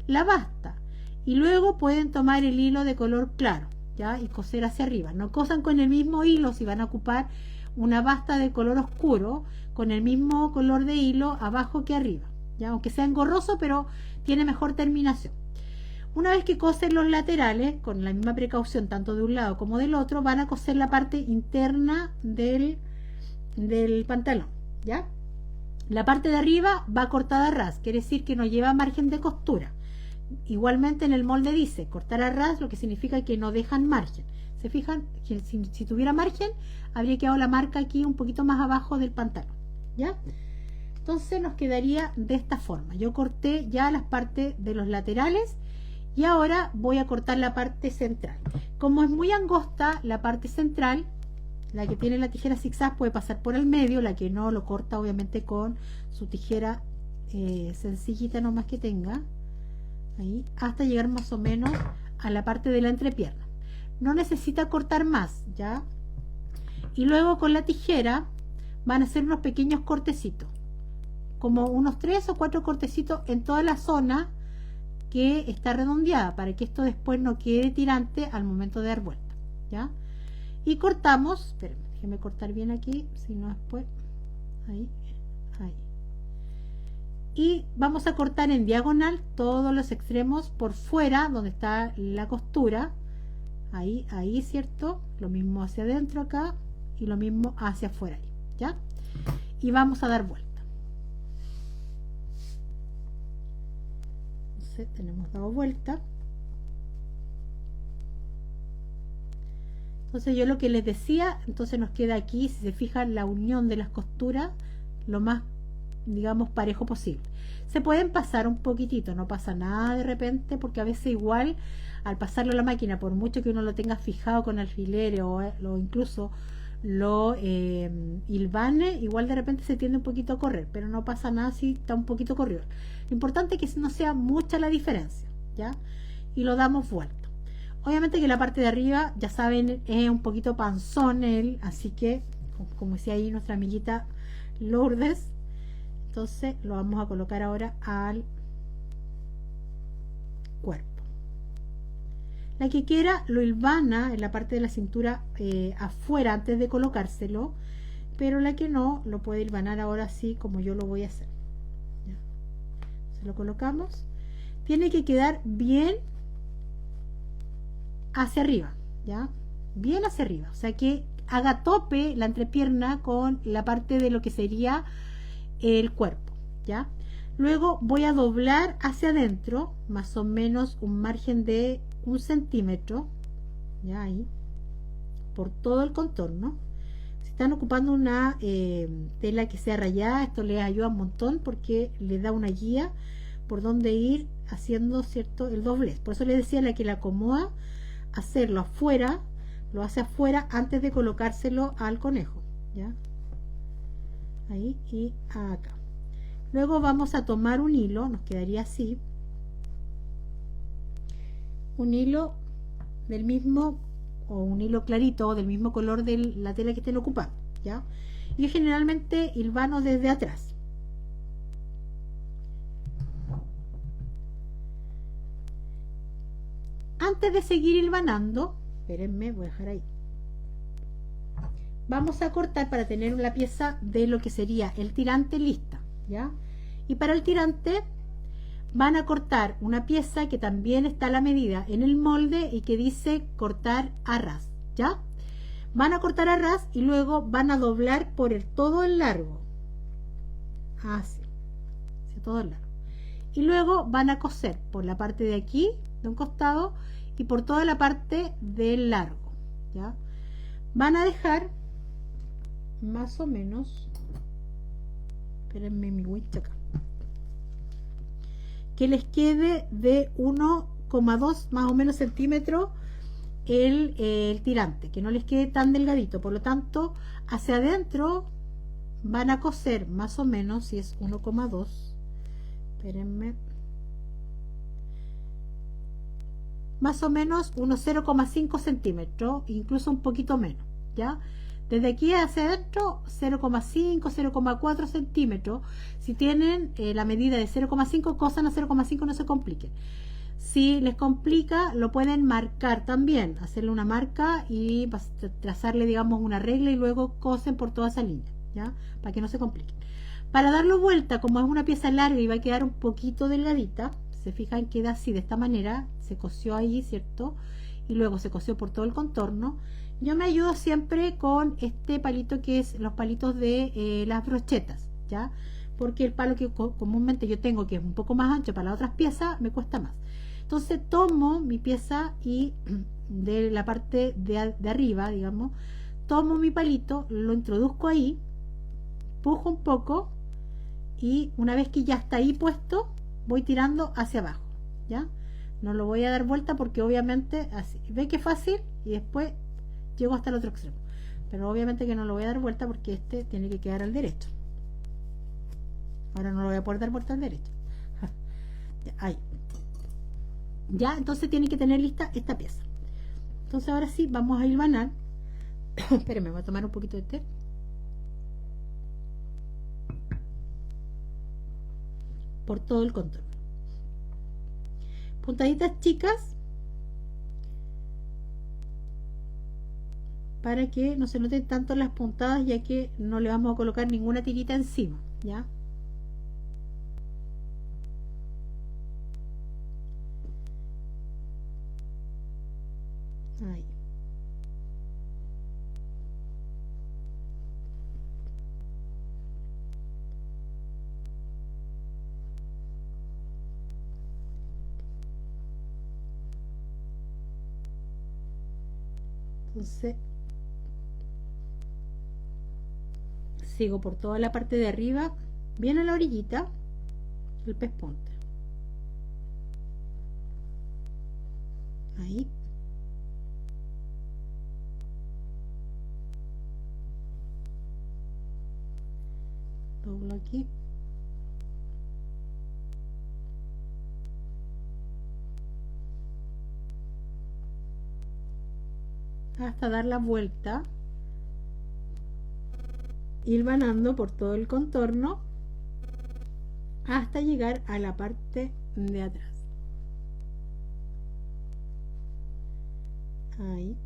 A: la basta, y luego pueden tomar el hilo de color claro, ¿ya? Y coser hacia arriba. No cosan con el mismo hilo si van a ocupar una basta de color oscuro, con el mismo color de hilo abajo que arriba, ¿ya? Aunque sea engorroso, pero tiene mejor terminación. Una vez que cosen los laterales, con la misma precaución tanto de un lado como del otro, van a coser la parte interna del pantalón, ¿ya? La parte de arriba va cortada a ras, quiere decir que no lleva margen de costura. Igualmente en el molde dice cortar a ras, lo que significa que no dejan margen. Se fijan que si tuviera margen, habría quedado la marca aquí un poquito más abajo del pantalón, ¿ya? Entonces nos quedaría de esta forma. Yo corté ya las partes de los laterales y ahora voy a cortar la parte central. Como es muy angosta la parte central, la que tiene la tijera zigzag puede pasar por el medio, la que no lo corta obviamente con su tijera sencillita nomás que tenga, ahí, hasta llegar más o menos a la parte de la entrepierna. No necesita cortar más, ¿ya? Y luego con la tijera van a hacer unos pequeños cortecitos, como unos 3 o 4 cortecitos en toda la zona que está redondeada para que esto después no quede tirante al momento de dar vuelta, ¿ya? Y cortamos, espérenme, déjenme cortar bien aquí, si no después, ahí, ahí. Y vamos a cortar en diagonal todos los extremos por fuera donde está la costura, ahí, ahí, ¿cierto? Lo mismo hacia adentro acá y lo mismo hacia afuera, ahí, ¿ya? Y vamos a dar vuelta. Entonces tenemos dado vuelta. Entonces yo lo que les decía, entonces nos queda aquí, si se fijan, la unión de las costuras lo más, digamos, parejo posible. Se pueden pasar un poquitito, no pasa nada de repente, porque a veces igual al pasarlo a la máquina, por mucho que uno lo tenga fijado con alfileres o incluso lo hilvane, igual de repente se tiende un poquito a correr, pero no pasa nada si está un poquito corrido. Lo importante es que no sea mucha la diferencia, ¿ya? Y lo damos vuelta. Obviamente que la parte de arriba, ya saben, es un poquito panzón él, así que, como decía ahí nuestra amiguita Lourdes, entonces lo vamos a colocar ahora al cuerpo. La que quiera lo hilvana en la parte de la cintura afuera antes de colocárselo, pero la que no, lo puede hilvanar ahora así como yo lo voy a hacer. ¿Ya? Se lo colocamos. Tiene que quedar bien hacia arriba, ¿ya? Bien hacia arriba, o sea que haga tope la entrepierna con la parte de lo que sería el cuerpo, ¿ya? Luego voy a doblar hacia adentro, más o menos un margen de 1 centímetro, ya ahí, por todo el contorno. Si están ocupando una tela que sea rayada, esto les ayuda un montón porque le da una guía por donde ir haciendo, ¿cierto?, el doblez. Por eso les decía, la que la acomoda, hacerlo afuera, lo hace afuera antes de colocárselo al conejo, ¿ya? Ahí y acá. Luego vamos a tomar un hilo, nos quedaría así, un hilo del mismo, o un hilo clarito, o del mismo color de la tela que estén ocupando, ¿ya? Yo generalmente hilvano desde atrás. Antes de seguir hilvanando, espérenme, voy a dejar ahí. Vamos a cortar para tener la pieza de lo que sería el tirante lista, ¿ya? Y para el tirante van a cortar una pieza que también está a la medida en el molde y que dice cortar a ras, ¿ya? Van a cortar a ras y luego van a doblar por todo el largo, así, hacia todo el largo. Y luego van a coser por la parte de aquí, de un costado, y por toda la parte del largo, ¿ya? Van a dejar más o menos, espérenme mi winch acá, que les quede de 1,2 más o menos centímetros el tirante, que no les quede tan delgadito. Por lo tanto, hacia adentro van a coser más o menos, si es 1,2, espérenme, más o menos unos 0,5 centímetros, incluso un poquito menos, ¿ya? Desde aquí hacia adentro 0,5, 0,4 centímetros. Si tienen la medida de 0,5, cosan a 0,5, no se compliquen. Si les complica, lo pueden marcar también, hacerle una marca y trazarle, digamos, una regla y luego cosen por toda esa línea, ¿ya? Para que no se compliquen. Para darlo vuelta, como es una pieza larga y va a quedar un poquito delgadita, se fijan, queda así, de esta manera, se cosió ahí, ¿cierto? Y luego se cosió por todo el contorno. Yo me ayudo siempre con este palito que es los palitos de las brochetas, ¿ya? Porque el palo que comúnmente yo tengo, que es un poco más ancho para las otras piezas, me cuesta más. Entonces tomo mi pieza y de la parte de arriba, digamos, tomo mi palito, lo introduzco ahí, pujo un poco y una vez que ya está ahí puesto, voy tirando hacia abajo, ¿ya? No lo voy a dar vuelta porque obviamente así, ve que fácil, y después llego hasta el otro extremo, pero obviamente que no lo voy a dar vuelta porque este tiene que quedar al derecho. Ahora no lo voy a poder dar vuelta al derecho. Ahí. Ya, entonces tiene que tener lista esta pieza. Entonces ahora sí, vamos a hilvanar. Espérenme, voy a tomar un poquito de té. Por todo el contorno. puntaditas chicas para que no se noten tanto las puntadas, ya que no le vamos a colocar ninguna tirita encima, ¿ya? Ahí. Entonces sigo por toda la parte de arriba, bien a la orillita, el pespunte. Ahí. Doblo aquí. Hasta dar la vuelta, ir vanando por todo el contorno hasta llegar a la parte de atrás. Ahí.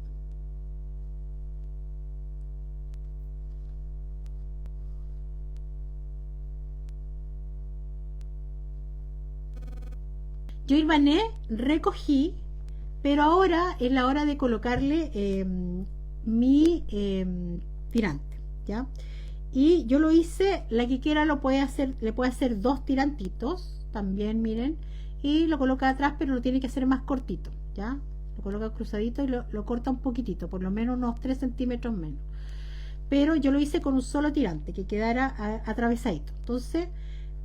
A: Yo hilvané, recogí, pero ahora es la hora de colocarle mi tirante, ¿ya? Y yo lo hice, la que quiera lo puede hacer, le puede hacer 2 tirantitos también, miren, y lo coloca atrás, pero lo tiene que hacer más cortito, ¿ya? Lo coloca cruzadito y lo corta un poquitito, por lo menos unos 3 centímetros menos. Pero yo lo hice con un solo tirante, que quedara atravesadito. Entonces,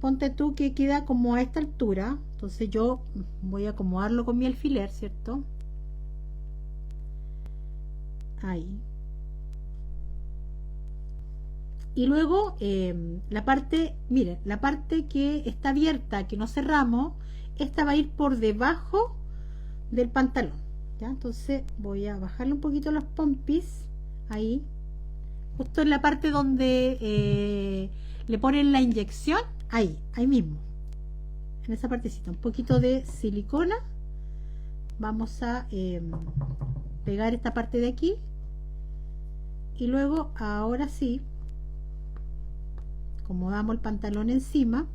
A: ponte tú que queda como a esta altura. Entonces yo voy a acomodarlo con mi alfiler, ¿cierto? Ahí. Y luego la parte, miren, la parte que está abierta, que no cerramos, esta va a ir por debajo del pantalón, ¿ya? Entonces voy a bajarle un poquito los pompis, ahí, justo en la parte donde le ponen la inyección, ahí mismo, en esa partecita, un poquito de silicona. Vamos a pegar esta parte de aquí y luego, ahora sí, acomodamos el pantalón encima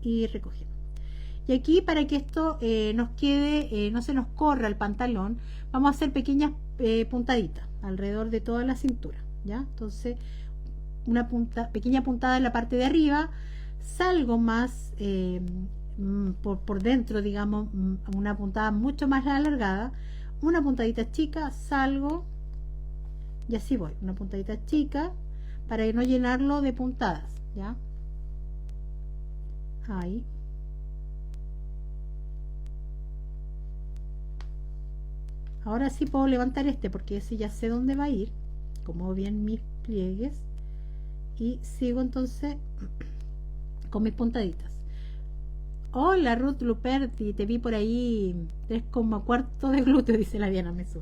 A: y recogemos. Y aquí, para que esto nos quede, no se nos corra el pantalón, vamos a hacer pequeñas puntaditas alrededor de toda la cintura, ¿ya? Entonces, una pequeña puntada en la parte de arriba, salgo más por dentro, digamos, una puntada mucho más alargada, una puntadita chica, salgo y así voy, una puntadita chica para no llenarlo de puntadas, ¿ya? Ahí. Ahora sí puedo levantar este, porque ese ya sé dónde va a ir, como bien mis pliegues, y sigo entonces con mis puntaditas. Hola Ruth Luperti, te vi por ahí 3,4 de glúteo, dice la Diana Mesú.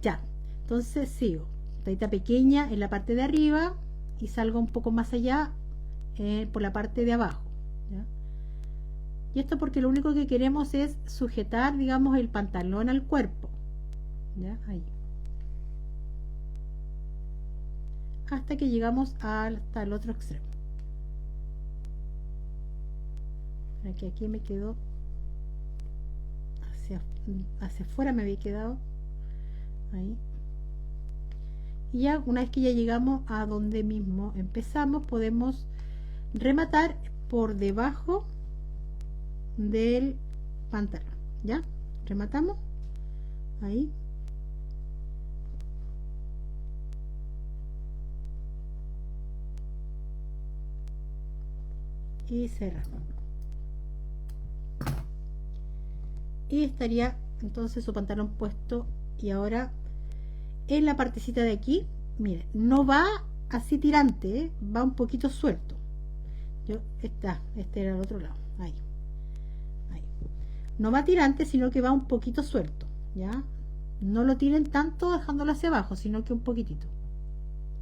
A: Ya, entonces sigo, puntadita pequeña en la parte de arriba y salgo un poco más allá por la parte de abajo, ¿ya? Y esto porque lo único que queremos es sujetar, digamos, el pantalón al cuerpo, ¿ya? Ahí. Hasta que llegamos hasta el otro extremo. Para que aquí me quedó hacia afuera, me había quedado ahí. Y ya una vez que ya llegamos a donde mismo empezamos, podemos rematar por debajo del pantalón, ¿ya? Rematamos ahí. Y cerramos. Y estaría entonces su pantalón puesto. Y ahora en la partecita de aquí, miren, no va así tirante, va un poquito suelto. Este era el otro lado, ahí. No va tirante, sino que va un poquito suelto, ¿ya? No lo tiren tanto dejándolo hacia abajo, sino que un poquitito.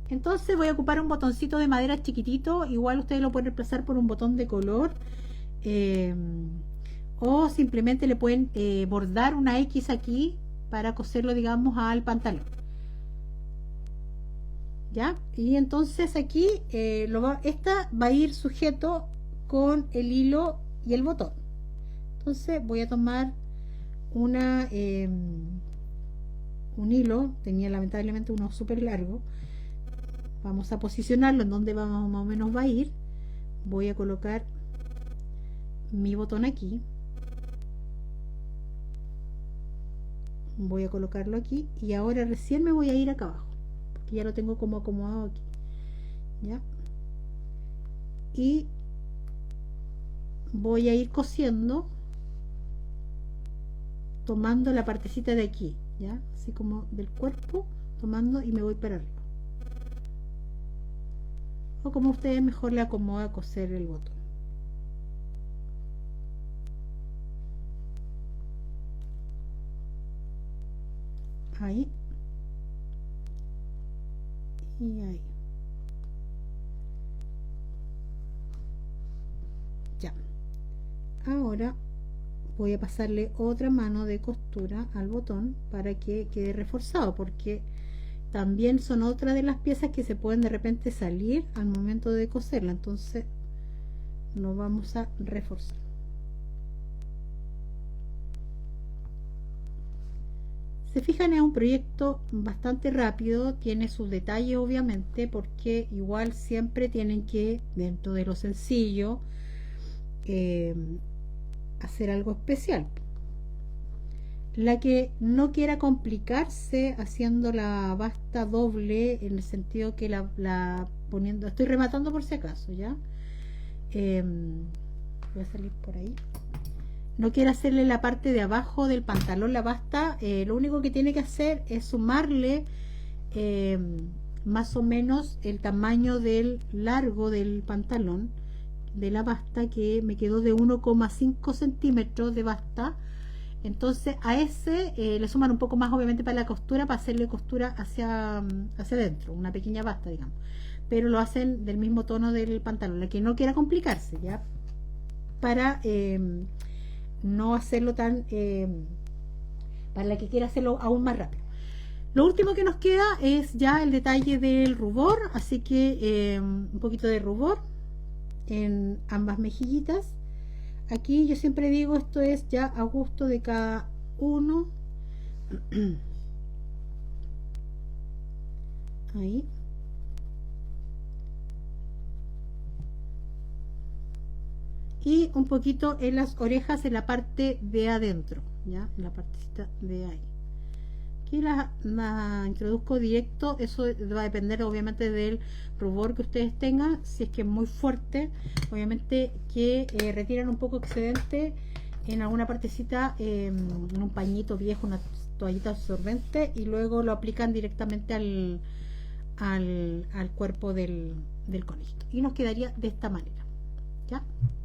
A: Entonces voy a ocupar un botoncito de madera chiquitito. Igual ustedes lo pueden reemplazar por un botón de color, o simplemente le pueden bordar una X aquí para coserlo, digamos, al pantalón. ¿Ya? Y entonces aquí esta va a ir sujeto con el hilo y el botón. Entonces voy a tomar un hilo, tenía lamentablemente uno súper largo. Vamos a posicionarlo en donde más o menos va a ir. Voy a colocar mi botón aquí. Voy a colocarlo aquí y ahora recién me voy a ir acá abajo, porque ya lo tengo como acomodado aquí. ¿Ya? Y voy a ir cosiendo tomando la partecita de aquí, ¿ya? Así como del cuerpo, tomando y me voy para arriba. O como a ustedes mejor le acomoda coser el botón. Ahí. Y ahí. Ya. Ahora voy a pasarle otra mano de costura al botón para que quede reforzado, porque también son otra de las piezas que se pueden de repente salir al momento de coserla, entonces lo vamos a reforzar. Se fijan, es un proyecto bastante rápido, tiene sus detalles obviamente, porque igual siempre tienen que, dentro de lo sencillo, hacer algo especial. La que no quiera complicarse haciendo la basta doble, en el sentido que la poniendo, estoy rematando por si acaso, ya voy a salir por ahí. No quiere hacerle la parte de abajo del pantalón la basta, lo único que tiene que hacer es sumarle más o menos el tamaño del largo del pantalón de la basta, que me quedó de 1,5 centímetros de basta. Entonces a ese le suman un poco más obviamente para la costura, para hacerle costura hacia adentro, una pequeña basta, digamos, pero lo hacen del mismo tono del pantalón. La que no quiera complicarse, ya, para no hacerlo tan para la que quiera hacerlo aún más rápido. Lo último que nos queda es ya el detalle del rubor, así que un poquito de rubor en ambas mejillitas. Aquí yo siempre digo, esto es ya a gusto de cada uno. Ahí. Y un poquito en las orejas, en la parte de adentro, ya, en la partecita de ahí. Aquí la introduzco directo, eso va a depender obviamente del rubor que ustedes tengan. Si es que es muy fuerte, obviamente que retiran un poco excedente en alguna partecita, en un pañito viejo, una toallita absorbente, y luego lo aplican directamente al cuerpo del conejito, y nos quedaría de esta manera, ¿ya?